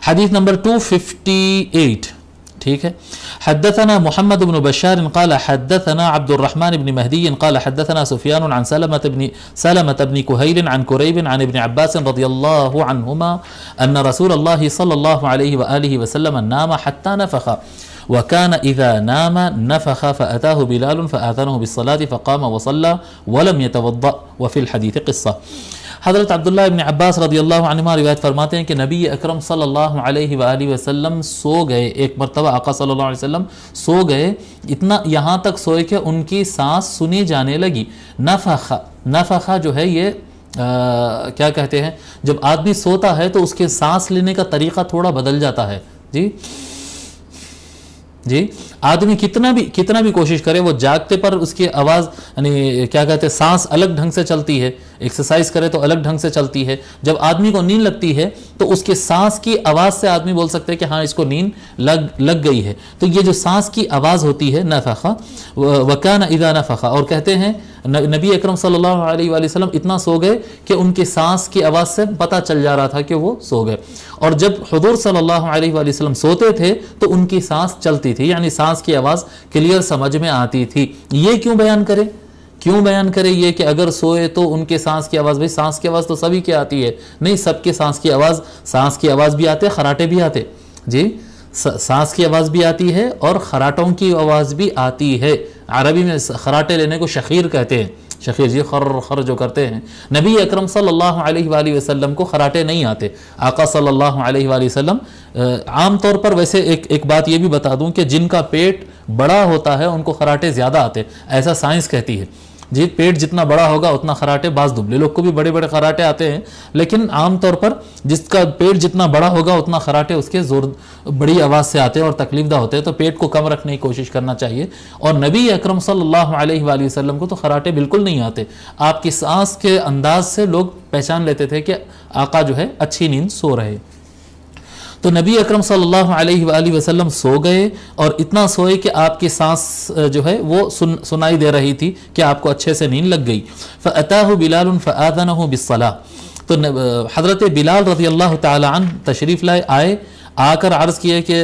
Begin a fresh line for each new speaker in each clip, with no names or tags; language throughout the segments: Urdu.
حدیث نمبر 258. ٹھیک ہے. حدثنا محمد بن بشار قال حدثنا عبد الرحمن بن مهدي قال حدثنا سفيان عن سلمة بن كهيل عن كريب عن ابن عباس رضي الله عنهما أن رسول الله صلى الله عليه وآله وسلم نام حتى نفخ وكان إذا نام نفخ فأتاه بلال فآذنه بالصلاة فقام وصلى ولم يتوضأ وفي الحديث قصة. حضرت عبداللہ ابن عباس رضی اللہ عنہما روایت فرماتے ہیں کہ نبی اکرم صلی اللہ علیہ وآلہ وسلم سو گئے. ایک مرتبہ آقا صلی اللہ علیہ وسلم سو گئے, اتنا یہاں تک سوئے کہ ان کی سانس سنی جانے لگی. نفخہ جو ہے یہ کیا کہتے ہیں, جب آدمی سوتا ہے تو اس کے سانس لینے کا طریقہ تھوڑا بدل جاتا ہے. جی آدمی کتنا بھی کوشش کرے, وہ جاگتے پر اس کی آواز یعنی کیا کہتے ہیں سانس الگ ڈھنگ سے چلتی ہے, ایکسرسائز کرے تو الگ ڈھنگ سے چلتی ہے. جب آدمی کو نیند لگتی ہے تو اس کے سانس کی آواز سے آدمی بول سکتے ہیں کہ ہاں اس کو نیند لگ گئی ہے. تو یہ جو سانس کی آواز ہوتی ہے نفخ وکان اذا نفخ, اور کہتے ہیں نبی اکرم صلی اللہ علیہ وآلہ وسلم اتنا سو گئے کہ ان کے سانس کی آواز سے پتہ چل جا رہا تھا کہ وہ سو گئے. اور جب حضور صلی اللہ علیہ وآلہ وسلم سوتے تھے تو ان کی سانس چلتی تھی, یعنی سانس کی آواز کلیئر سمجھ میں آتی تھی. یہ کیوں بیان کرے یہ کہ اگر سوئے تو ان کے سانس کی آواز, بھئی سانس کی آواز تو سبھی کی آتی ہے, نہیں سب کے سانس کی آواز بھی آتے, خراٹے بھی آتے. جی سانس کی آواز بھی آتی ہے اور خراٹوں کی آواز بھی آتی ہے. عربی میں خراٹے لینے کو شخیر کہتے ہیں. شخیر جی خر جو کرتے ہیں. نبی اکرم صلی اللہ علیہ وآلہ وسلم کو خراٹے نہیں آتے. آقا صلی اللہ علیہ وآلہ وسلم عام طور پر, ویسے ایک بات یہ بھی بتا دوں کہ جن کا پیٹ بڑا ہوتا ہے ان کو خراٹے زیادہ آتے, ایسا سائنس کہتی ہے. جی پیٹ جتنا بڑا ہوگا اتنا خراٹے, بعض دبلے لوگ کو بھی بڑے بڑے خراٹے آتے ہیں, لیکن عام طور پر جس کا پیٹ جتنا بڑا ہوگا اتنا خراٹے اس کے بڑی آواز سے آتے ہیں اور تکلیف دہ ہوتے ہیں. تو پیٹ کو کم رکھنے کی کوشش کرنا چاہیے. اور نبی اکرم صلی اللہ علیہ وآلہ وسلم کو تو خراٹے بالکل نہیں آتے. آپ کی سانس کے انداز سے لوگ پہچان لیتے تھے کہ آقا جو ہے اچھی نیند سو رہے. تو نبی اکرم صلی اللہ علیہ وآلہ وسلم سو گئے اور اتنا سوئے کہ آپ کی سانس جو ہے وہ سنائی دے رہی تھی کہ آپ کو اچھے سے نیند لگ گئی. فَأَتَاهُ بِلَالٌ فَآذَنَهُ بِالصَّلَاةِ, تو حضرت بلال رضی اللہ تعالی عنہ تشریف لائے, آ کر عرض کیا کہ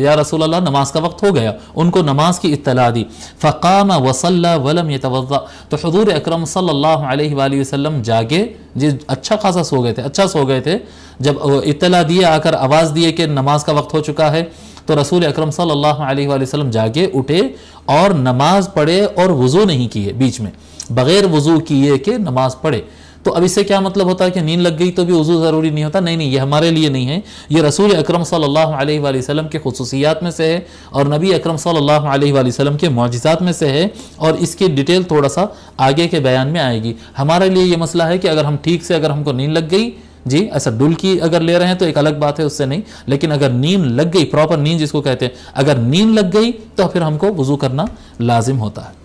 یا رسول اللہ نماز کا وقت ہو گیا. ان کو نماز کی اطلاع دی. فقام وصلى ولم يتوضا, تو حضور اکرم صلی اللہ علیہ وآلہ وسلم جاگے, جی اچھا خاصا سو گئے تھے. جب اطلاع دیے, آ کر آواز دیے کہ نماز کا وقت ہو چکا ہے, تو رسول اکرم صلی اللہ علیہ وآلہ وسلم جاگے, اٹھے اور نماز پڑھے اور وضو نہیں کیے, بیچ میں بغیر وضو کیے کہ نماز پڑھے. تو اب اس سے کیا مطلب ہوتا ہے کہ نیند لگ گئی تو بھی وضو ضروری نہیں ہوتا؟ نہیں, یہ ہمارے لیے نہیں ہے, یہ رسول اکرم صلی اللہ علیہ وآلہ وسلم کے خصوصیات میں سے ہے اور نبی اکرم صلی اللہ علیہ وآلہ وسلم کے معجزات میں سے ہے, اور اس کی ڈیٹیل تھوڑا سا آگے کے بیان میں آئے گی. ہمارے لیے یہ مسئلہ ہے کہ اگر ہم ٹھیک سے اگر ہم کو نیند لگ گئی, جی ایسا ڈل کی اگر لے رہے ہیں تو ایک الگ بات ہے, اس سے نہیں, لیکن اگر نیند لگ گئی, پراپر نیند جس کو کہتے ہیں, اگر نیند لگ گئی تو پھر ہم کو وضو کرنا لازم ہوتا ہے.